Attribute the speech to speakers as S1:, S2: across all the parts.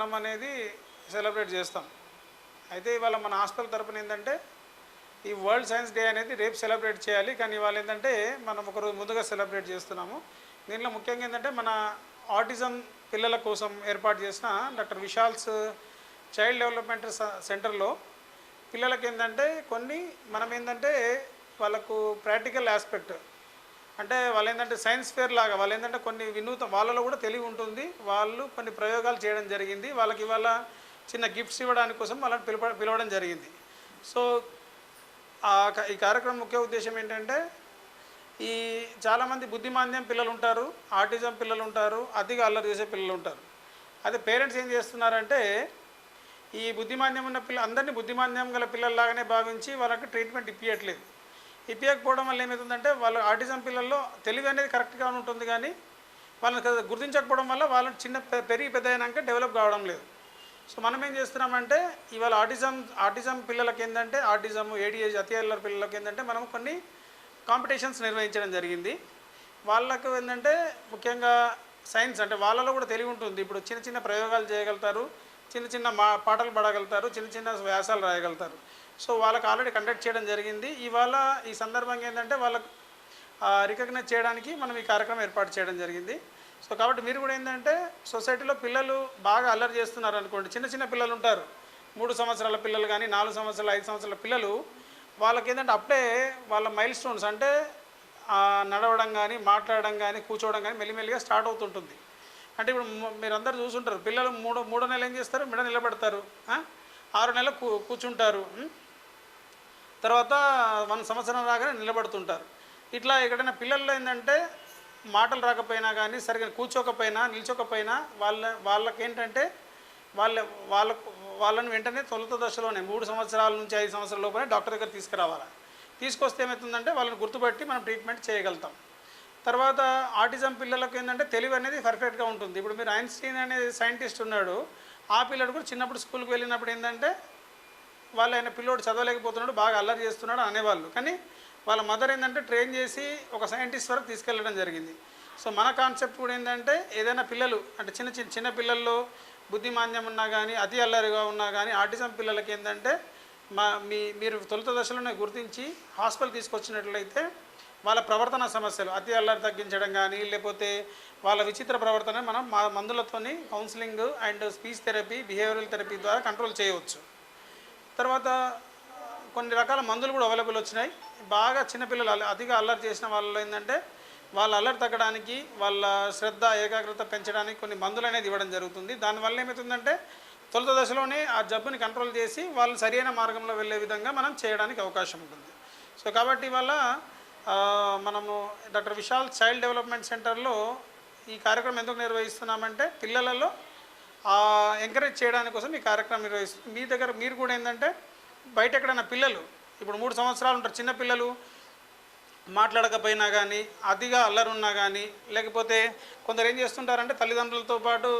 S1: దినం అనేది సెలబ్రేట్ చేస్తాం. అయితే ఇవాళ మన హాస్పిటల్ తరపున ఏంటంటే ఈ వరల్డ్ సైన్స్ డే అనేది రేపు సెలబ్రేట్ చేయాలి, కానీ ఇవాళ ఏంటంటే మనం ఒకరోజు ముందుగా సెలబ్రేట్ చేస్తున్నాము. దీనిలో ముఖ్యంగా ఏంటంటే మన ఆటిజం పిల్లల కోసం ఏర్పాటు చేసిన డాక్టర్ విశాల్స్ చైల్డ్ డెవలప్మెంట్ సెంటర్లో పిల్లలకి ఏంటంటే కొన్ని మనం ఏంటంటే వాళ్ళకు ప్రాక్టికల్ ఆస్పెక్ట్ అంటే వాళ్ళు ఏంటంటే సైన్స్ ఫేర్ లాగా వాళ్ళు ఏంటంటే కొన్ని వాళ్ళలో కూడా తెలివి ఉంటుంది, వాళ్ళు కొన్ని ప్రయోగాలు చేయడం జరిగింది. వాళ్ళకి ఇవాళ చిన్న గిఫ్ట్స్ ఇవ్వడానికి కోసం వాళ్ళని పిలవడం జరిగింది. సో ఈ కార్యక్రమం ముఖ్య ఉద్దేశం ఏంటంటే ఈ చాలామంది బుద్ధిమాంద్యం పిల్లలు ఉంటారు, ఆటిజం పిల్లలు ఉంటారు, అతిగా అల్లరి చేసే పిల్లలు ఉంటారు. అదే పేరెంట్స్ ఏం చేస్తున్నారంటే ఈ బుద్ధిమాంద్యం ఉన్న అందరినీ బుద్ధిమాంద్యం గల పిల్లల్లాగానే భావించి వాళ్ళకి ట్రీట్మెంట్ ఇప్పించకపోవడం వల్ల ఏమవుతుందంటే వాళ్ళ ఆటిజం పిల్లల్లో తెలివి అనేది కరెక్ట్గా ఉంటుంది, కానీ వాళ్ళని గుర్తించకపోవడం వల్ల వాళ్ళు పెరిగి పెద్ద అయినాక డెవలప్ కావడం లేదు. సో మనం ఏం చేస్తున్నామంటే ఇవాళ ఆటిజం పిల్లలకి ఏంటంటే ADHD అతి అల్లరి పిల్లలకి ఏంటంటే మనం కొన్ని కాంపిటీషన్స్ నిర్వహించడం జరిగింది. వాళ్ళకు ఏంటంటే ముఖ్యంగా సైన్స్ అంటే వాళ్ళలో కూడా తెలివి ఉంటుంది. ఇప్పుడు చిన్న చిన్న ప్రయోగాలు చేయగలుగుతారు, చిన్న చిన్న పాటలు పాడగలుగుతారు, చిన్న చిన్న వ్యాసాలు రాయగలుగుతారు. సో వాళ్ళకి ఆల్రెడీ కండక్ట్ చేయడం జరిగింది. ఇవాళ ఈ సందర్భంగా ఏంటంటే వాళ్ళకు రికగ్నైజ్ చేయడానికి మనం ఈ కార్యక్రమం ఏర్పాటు చేయడం జరిగింది. సో కాబట్టి మీరు కూడా ఏంటంటే సొసైటీలో పిల్లలు బాగా అల్లరి చేస్తున్నారు అనుకోండి, చిన్న చిన్న పిల్లలు ఉంటారు, 3 సంవత్సరాల పిల్లలు కానీ 4 సంవత్సరాల 5 సంవత్సరాల పిల్లలు, వాళ్ళకి ఏంటంటే అప్పుడే వాళ్ళ మైల్ స్టోన్స్ అంటే నడవడం కానీ మాట్లాడడం కానీ కూర్చోవడం కానీ మెల్లిమెల్లిగా స్టార్ట్ అవుతుంటుంది. అంటే ఇప్పుడు మీరందరూ చూసుంటారు, పిల్లలు మూడో నెల ఏం చేస్తారు, మెడ నిలబెడతారు, 6 నెలలు కూర్చుంటారు, తర్వాత 1 సంవత్సరం రాగానే నిలబడుతుంటారు. ఇట్లా ఎక్కడైనా పిల్లల్లో ఏంటంటే మాటలు రాకపోయినా కానీ సరిగ్గా కూర్చోకపోయినా నిల్చోకపోయినా వాళ్ళకేంటంటే వాళ్ళని వెంటనే తొలుత దశలోనే 3 సంవత్సరాల నుంచి 5 సంవత్సరాల లోపలే డాక్టర్ దగ్గర తీసుకురావాలి. తీసుకొస్తే ఏమవుతుందంటే వాళ్ళని గుర్తుపట్టి మనం ట్రీట్మెంట్ చేయగలుగుతాం. తర్వాత ఆటిజం పిల్లలకు ఏంటంటే తెలివి అనేది పర్ఫెక్ట్గా ఉంటుంది. ఇప్పుడు మీరు ఐన్స్టీన్ అనే సైంటిస్ట్ ఉన్నాడు, ఆ పిల్లడు కూడా చిన్నప్పుడు స్కూల్కి వెళ్ళినప్పుడు ఏంటంటే ఆయన పిల్లోడు చదవలేకపోతున్నాడు, బాగా అల్లరి చేస్తున్నాడు అనేవాళ్ళు, కానీ వాళ్ళ మదర్ ఏంటంటే ట్రైన్ చేసి ఒక సైంటిస్ట్ వరకు తీసుకెళ్ళడం జరిగింది. సో మన కాన్సెప్ట్ కూడా ఏంటంటే ఏదైనా పిల్లలు అంటే చిన్న పిల్లల్లో బుద్ధిమాంద్యం ఉన్నా కానీ అతి అల్లరిగా ఉన్నా కానీ ఆటిజం పిల్లలకి ఏంటంటే మీరు తొలుత దశలోనే గుర్తించి హాస్పిటల్ తీసుకొచ్చినట్లయితే వాళ్ళ ప్రవర్తన సమస్యలు అతి అల్లరి తగ్గించడం కానీ లేకపోతే వాళ్ళ విచిత్ర ప్రవర్తన మనం మందులతోని counselling and speech therapy, behavioural therapy ద్వారా కంట్రోల్ చేయవచ్చు. తర్వాత కొన్ని రకాల మందులు కూడా అవైలబుల్ వచ్చినాయి. బాగా చిన్నపిల్లలు అతిగా అల్లరి చేసిన వాళ్ళు ఏంటంటే వాళ్ళ అల్లరి తగ్గడానికి, వాళ్ళ శ్రద్ధ ఏకాగ్రత పెంచడానికి కొన్ని మందులు అనేది ఇవ్వడం జరుగుతుంది. దానివల్ల ఏమవుతుందంటే తొలుత దశలోనే ఆ జబ్బుని కంట్రోల్ చేసి వాళ్ళని సరైన మార్గంలో వెళ్ళే విధంగా మనం చేయడానికి అవకాశం ఉంటుంది. సో కాబట్టి వల్ల మనము డాక్టర్ విశాల్ చైల్డ్ డెవలప్మెంట్ సెంటర్లో ఈ కార్యక్రమం ఎందుకు నిర్వహిస్తున్నామంటే పిల్లలలో ఎంకరేజ్ చేయడానికి కోసం ఈ కార్యక్రమం నిర్వహిస్తుంది. మీ దగ్గర మీరు కూడా ఏంటంటే బయట ఎక్కడైనా పిల్లలు ఇప్పుడు 3 సంవత్సరాలు ఉంటారు, చిన్నపిల్లలు మాట్లాడకపోయినా కానీ అతిగా అల్లరున్నా కానీ లేకపోతే కొందరు ఏం చేస్తుంటారంటే తల్లిదండ్రులతో పాటు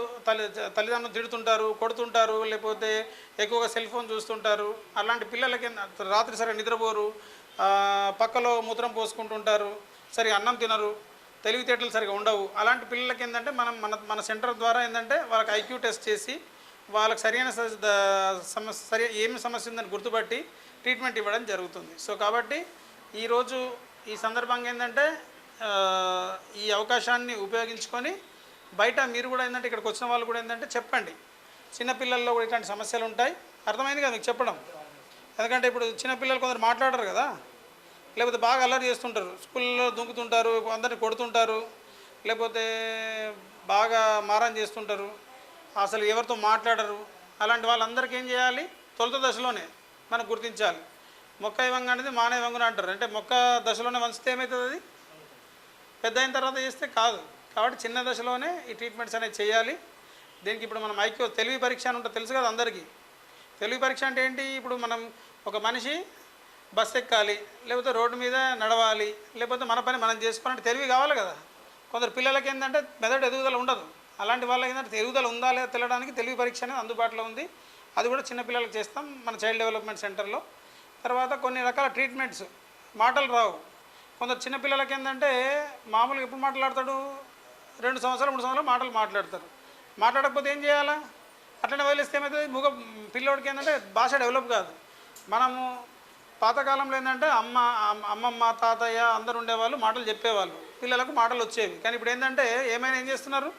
S1: తల్లిదండ్రులు తిడుతుంటారు, కొడుతుంటారు, లేకపోతే ఎక్కువగా సెల్ ఫోన్ చూస్తుంటారు. అలాంటి పిల్లలకి రాత్రి సరిగా నిద్రపోరు, పక్కలో మూత్రం పోసుకుంటుంటారు, సరిగా అన్నం తినరు, తెలివితేటలు సరిగా ఉండవు. అలాంటి పిల్లలకి ఏంటంటే మన సెంటర్ ద్వారా ఏంటంటే వాళ్ళకి IQ టెస్ట్ చేసి వాళ్ళకి ఏమి సమస్య ఉందని గుర్తుపట్టి ట్రీట్మెంట్ ఇవ్వడం జరుగుతుంది. సో కాబట్టి ఈరోజు ఈ సందర్భంగా ఏంటంటే ఈ అవకాశాన్ని ఉపయోగించుకొని బయట మీరు కూడా ఏంటంటే ఇక్కడికి వచ్చిన వాళ్ళు కూడా ఏంటంటే చెప్పండి, చిన్నపిల్లల్లో కూడా ఇట్లాంటి సమస్యలు ఉంటాయి, అర్థమైంది కదా మీకు చెప్పడం. ఎందుకంటే ఇప్పుడు చిన్నపిల్లలు కొందరు మాట్లాడరు కదా, లేకపోతే బాగా అల్లరి చేస్తుంటారు, స్కూల్లో దుంకుతుంటారు, అందరిని కొడుతుంటారు, లేకపోతే బాగా మారం చేస్తుంటారు, అసలు ఎవరితో మాట్లాడరు. అలాంటి వాళ్ళందరికీ ఏం చేయాలి, తొలుత దశలోనే మనం గుర్తించాలి. మొక్క వంగ అనేది మానే వంగున అంటారు, అంటే మొక్క దశలోనే వంచితే ఏమవుతుంది, అది పెద్ద అయిన తర్వాత చేస్తే కాదు. కాబట్టి చిన్న దశలోనే ఈ ట్రీట్మెంట్స్ అనేది చేయాలి. దీనికి ఇప్పుడు మనం తెలివి పరీక్ష అని ఉంటుంది, తెలుసు కదా అందరికీ. తెలివి పరీక్ష అంటే ఏంటి, ఇప్పుడు మనం ఒక మనిషి బస్ ఎక్కాలి, లేకపోతే రోడ్డు మీద నడవాలి, లేకపోతే మన పని మనం చేసుకోవాలంటే తెలివి కావాలి కదా. కొందరు పిల్లలకి ఏంటంటే మెదడు ఎదుగుదల ఉండదు, అలాంటి వాళ్ళకి ఏంటంటే ఎదుగుదల ఉందా లేదా తెలియడానికి తెలివి పరీక్ష అనేది అందుబాటులో ఉంది. అది కూడా చిన్నపిల్లలకు చేస్తాం మన చైల్డ్ డెవలప్మెంట్ సెంటర్లో. తర్వాత కొన్ని రకాల ట్రీట్మెంట్స్, మాటలు రావు, కొందరు చిన్నపిల్లలకి ఏంటంటే మామూలుగా ఎప్పుడు మాట్లాడతాడు, 2 సంవత్సరాలు 3 సంవత్సరాలు మాటలు మాట్లాడతారు. మాట్లాడకపోతే ఏం చేయాలా, అట్లనే వదిలేస్తే ఏమవుతుంది, పిల్లోడికి ఏంటంటే భాష డెవలప్ కాదు. మనము పాతకాలంలో ఏంటంటే అమ్మమ్మ తాతయ్య అందరు ఉండేవాళ్ళు, మాటలు చెప్పేవాళ్ళు, పిల్లలకు మాటలు వచ్చేవి. కానీ ఇప్పుడు ఏంటంటే ఏం చేస్తున్నారు,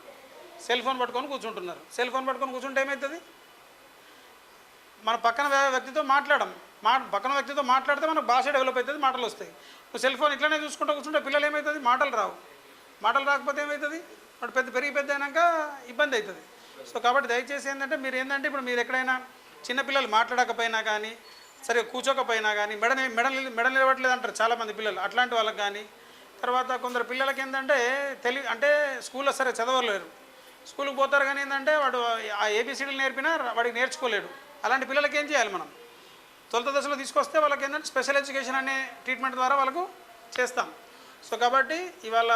S1: సెల్ ఫోన్ పట్టుకొని కూర్చుంటున్నారు. సెల్ ఫోన్ పట్టుకొని కూర్చుంటే ఏమవుతుంది, మన పక్కన వ్యక్తితో పక్కన వ్యక్తితో మాట్లాడితే మనకు భాష డెవలప్ అవుతుంది, మాటలు వస్తాయి. నువ్వు సెల్ ఫోన్ ఇట్లనే చూసుకుంటూ కూర్చుంటే పిల్లలు ఏమవుతుంది, మాటలు రావు. మాటలు రాకపోతే ఏమవుతుంది, వాడు పెద్ద అయినాక ఇబ్బంది అవుతుంది. సో కాబట్టి దయచేసి ఏంటంటే ఇప్పుడు మీరు ఎక్కడైనా చిన్నపిల్లలు మాట్లాడకపోయినా కానీ, సరే కూర్చోకపోయినా కానీ, మెడ నిలబడలేదు అంటారు చాలామంది పిల్లలు, అట్లాంటి వాళ్ళకి కానీ, తర్వాత కొందరు పిల్లలకి ఏంటంటే అంటే స్కూల్లో సరే చదవలేరు, స్కూల్కి పోతారు కానీ ఏంటంటే వాడు ఆ ఏబిసిడీలు నేర్పినా వాడికి నేర్చుకోలేడు. అలాంటి పిల్లలకి ఏం చేయాలి, మనం తొలుత దశలో తీసుకొస్తే వాళ్ళకి ఏంటంటే స్పెషల్ ఎడ్యుకేషన్ అనే ట్రీట్మెంట్ ద్వారా వాళ్ళకు చేస్తాం. సో కాబట్టి ఇవాళ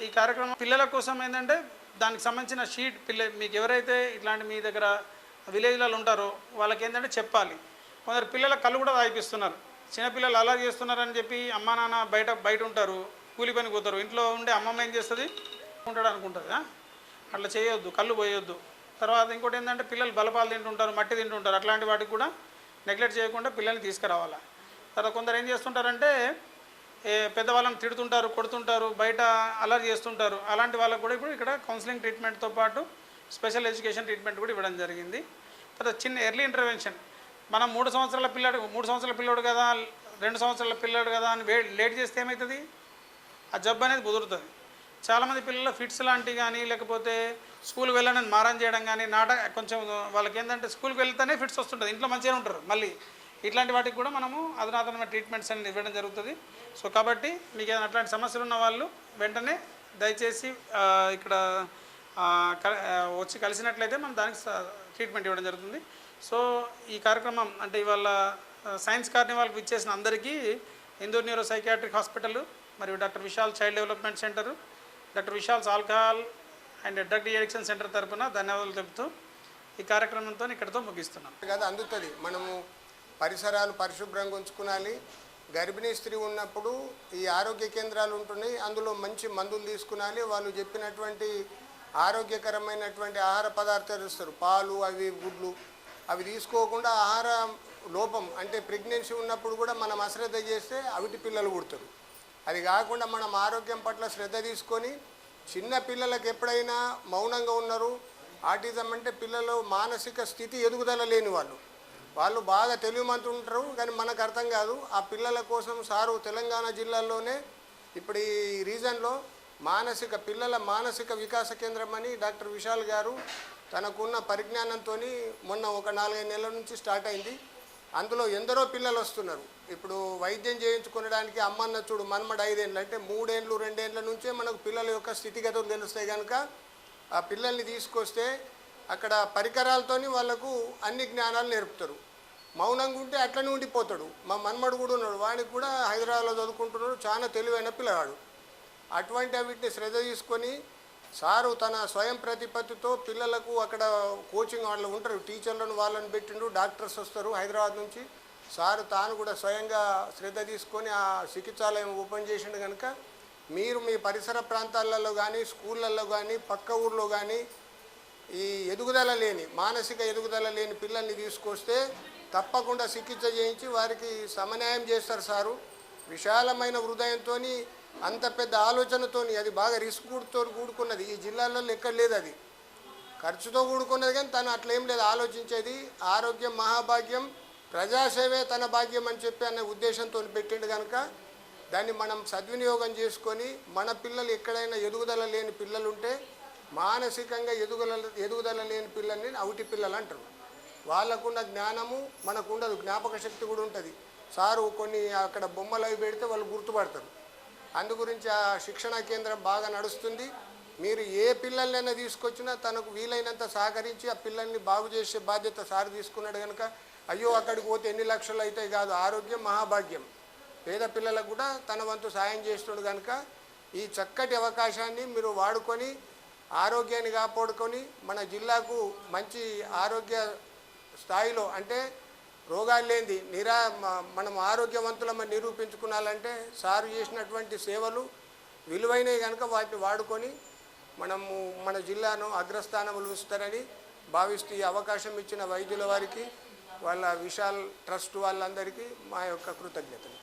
S1: ఈ కార్యక్రమం పిల్లల కోసం ఏంటంటే దానికి సంబంధించిన షీట్ మీకు ఎవరైతే ఇట్లాంటి మీ దగ్గర విలేజ్లలో ఉంటారో వాళ్ళకి ఏంటంటే చెప్పాలి. కొందరు పిల్లల కళ్ళు కూడా తాగిపిస్తున్నారు, చిన్నపిల్లలు అలా చేస్తున్నారని చెప్పి అమ్మా నాన్న బయట ఉంటారు, కూలి పనికి పోతారు, ఇంట్లో ఉండే అమ్మమ్మ ఏం చేస్తుంది ఉంటాడు అనుకుంటుంది. అట్లా చేయొద్దు, కళ్ళు పోయొద్దు. తర్వాత ఇంకోటి ఏంటంటే పిల్లలు బలపాలు తింటుంటారు, మట్టి తింటుంటారు, అట్లాంటి వాటికి కూడా నెగ్లెక్ట్ చేయకుండా పిల్లల్ని తీసుకురావాలి. తర్వాత కొందరు ఏం చేస్తుంటారంటే పెద్దవాళ్ళని తిడుతుంటారు, కొడుతుంటారు, బయట అల్లరి చేస్తుంటారు. అలాంటి వాళ్ళకు కూడా ఇప్పుడు ఇక్కడ కౌన్సిలింగ్ ట్రీట్మెంట్తో పాటు స్పెషల్ ఎడ్యుకేషన్ ట్రీట్మెంట్ కూడా ఇవ్వడం జరిగింది. తర్వాత చిన్న ఎర్లీ ఇంటర్వెన్షన్, మనం 3 సంవత్సరాల పిల్లోడు కదా, 2 సంవత్సరాల పిల్లోడు కదా అని లేట్ చేస్తే ఏమవుతుంది, ఆ జబ్బు అనేది కుదురుతుంది. చాలామంది పిల్లలు ఫిట్స్ లాంటివి కానీ, లేకపోతే స్కూల్కి వెళ్ళాలని మారం చేయడం కానీ, కొంచెం వాళ్ళకి ఏంటంటే స్కూల్కి వెళ్తేనే ఫిట్స్ వస్తుంటుంది, ఇంట్లో మంచిగా ఉంటారు. మళ్ళీ ఇట్లాంటి వాటికి కూడా మనము అధునాతనమైన ట్రీట్మెంట్స్ అనేది ఇవ్వడం జరుగుతుంది. సో కాబట్టి మీకు ఏదైనా అట్లాంటి సమస్యలు ఉన్న వాళ్ళు వెంటనే దయచేసి ఇక్కడ వచ్చి కలిసినట్లయితే మనం దానికి ట్రీట్మెంట్ ఇవ్వడం జరుగుతుంది. సో ఈ కార్యక్రమం అంటే ఇవాళ సైన్స్ కార్నివాల్కి ఇచ్చేసిన అందరికీ ఇందూర్ న్యూరో సైకియాట్రిక్ హాస్పిటల్ మరియు doctor Vishal child development centre, doctor Vishal's alcohol and drug addiction centre తరఫున ధన్యవాదాలు తెలుపుతూ ఈ కార్యక్రమంతో ఇక్కడితో ముగిస్తున్నాం.
S2: కదా అందుతుంది, మనము పరిసరాలు పరిశుభ్రంగా ఉంచుకోవాలి. గర్భిణీ స్త్రీ ఉన్నప్పుడు ఈ ఆరోగ్య కేంద్రాలు ఉంటున్నాయి, అందులో మంచి మందులు తీసుకునాలి. వాళ్ళు చెప్పినటువంటి ఆరోగ్యకరమైనటువంటి ఆహార పదార్థాలు ఇస్తారు, పాలు, అవి గుడ్లు, అవి తీసుకోకుండా ఆహార లోపం అంటే ప్రెగ్నెన్సీ ఉన్నప్పుడు కూడా మనం అశ్రద్ధ చేస్తే అవిటి పిల్లలు పుడతారు. అది కాకుండా మనం ఆరోగ్యం పట్ల శ్రద్ధ తీసుకొని చిన్న పిల్లలకు ఎప్పుడైనా మౌనంగా ఉన్నారు, ఆటిజం అంటే పిల్లలు మానసిక స్థితి ఎదుగుదల లేని వాళ్ళు బాగా తెలివిమంతులు ఉంటారు, కానీ మనకు అర్థం కాదు. ఆ పిల్లల కోసం సారు తెలంగాణ జిల్లాలోనే ఇప్పుడు ఈ రీజన్లో పిల్లల మానసిక వికాస కేంద్రం అని డాక్టర్ విశాల్ గారు తనకున్న పరిజ్ఞానంతో మొన్న ఒక 4-5 నెలల నుంచి స్టార్ట్ అయింది. అందులో ఎందరో పిల్లలు వస్తున్నారు. ఇప్పుడు వైద్యం చేయించుకోవడానికి అమ్మన్న చూడు మనమడు 5 ఏళ్ళు అంటే 3 ఏళ్ళు 2 ఏళ్ళ నుంచే మనకు పిల్లల యొక్క స్థితిగతులు తెలుస్తాయి. కనుక ఆ పిల్లల్ని తీసుకొస్తే అక్కడ పరికరాలతోని వాళ్ళకు అన్ని జ్ఞానాలు నేర్పుతారు. మౌనంగా ఉంటే అట్లనే ఉండిపోతాడు. మా మన్మడు కూడా ఉన్నాడు, వాడికి కూడా హైదరాబాద్లో చదువుకుంటున్నాడు, చాలా తెలివైన పిల్లవాడు. అటువంటి వీటిని శ్రద్ధ తీసుకొని సారు తన స్వయం ప్రతిపత్తితో పిల్లలకు అక్కడ కోచింగ్ వాళ్ళు ఉంటారు, టీచర్లను వాళ్ళని పెట్టిండు, డాక్టర్స్ వస్తారు హైదరాబాద్ నుంచి. సారు తాను కూడా స్వయంగా శ్రద్ధ తీసుకొని ఆ చికిత్సాలయం ఓపెన్ చేసిండు. కనుక మీరు మీ పరిసర ప్రాంతాలలో కానీ, స్కూళ్ళల్లో కానీ, పక్క ఊర్లో కానీ ఈ మానసిక ఎదుగుదల లేని పిల్లల్ని తీసుకొస్తే తప్పకుండా చికిత్స చేయించి వారికి సమన్యాయం చేస్తారు సారు. విశాలమైన హృదయంతో, అంత పెద్ద ఆలోచనతో, అది బాగా రిస్క్తో కూడుకున్నది. ఈ జిల్లాలలో ఎక్కడ లేదు, అది ఖర్చుతో కూడుకున్నది. కానీ తను అట్లేం లేదు, ఆలోచించేది ఆరోగ్యం మహాభాగ్యం, ప్రజాసేవే తన భాగ్యం అని చెప్పి అనే ఉద్దేశంతో పెట్టిండు. కనుక దాన్ని మనం సద్వినియోగం చేసుకొని మన పిల్లలు ఎక్కడైనా ఎదుగుదల లేని పిల్లలుంటే, మానసికంగా ఎదుగుదల లేని పిల్లల్ని అవిటి పిల్లలు అంటారు. వాళ్ళకున్న జ్ఞానము మనకు ఉండదు, జ్ఞాపక శక్తి కూడా ఉంటుంది. సారు కొన్ని అక్కడ బొమ్మలు అవి పెడితే వాళ్ళు గుర్తుపడతారు. అందు గురించి ఆ శిక్షణా కేంద్రం బాగా నడుస్తుంది. మీరు ఏ పిల్లలైనా తీసుకొచ్చినా తనకు వీలైనంత సహకరించి ఆ పిల్లల్ని బాగు చేసే బాధ్యత సారు తీసుకున్నాడు. కనుక అయ్యో అక్కడికి పోతే ఎన్ని లక్షలు అవుతాయి కాదు, ఆరోగ్యం మహాభాగ్యం. పేద పిల్లలకు కూడా తన వంతు సాయం చేస్తున్నాడు. కనుక ఈ చక్కటి అవకాశాన్ని మీరు వాడుకొని ఆరోగ్యాన్ని కాపాడుకొని మన జిల్లాకు మంచి ఆరోగ్య స్థాయిలో అంటే రోగాలు లేనిది మనం ఆరోగ్యవంతులమని నిరూపించుకోవాలంటే సారు చేసినటువంటి సేవలు విలువైనవి. కనుక వాటిని వాడుకొని మనము మన జిల్లాను అగ్రస్థానంలో ఉంచుతారని భావిస్తూ ఈ అవకాశం ఇచ్చిన వైద్యుల వారికి, వాళ్ళ విశాల్ ట్రస్ట్ వాళ్ళందరికీ మా యొక్క కృతజ్ఞతలు.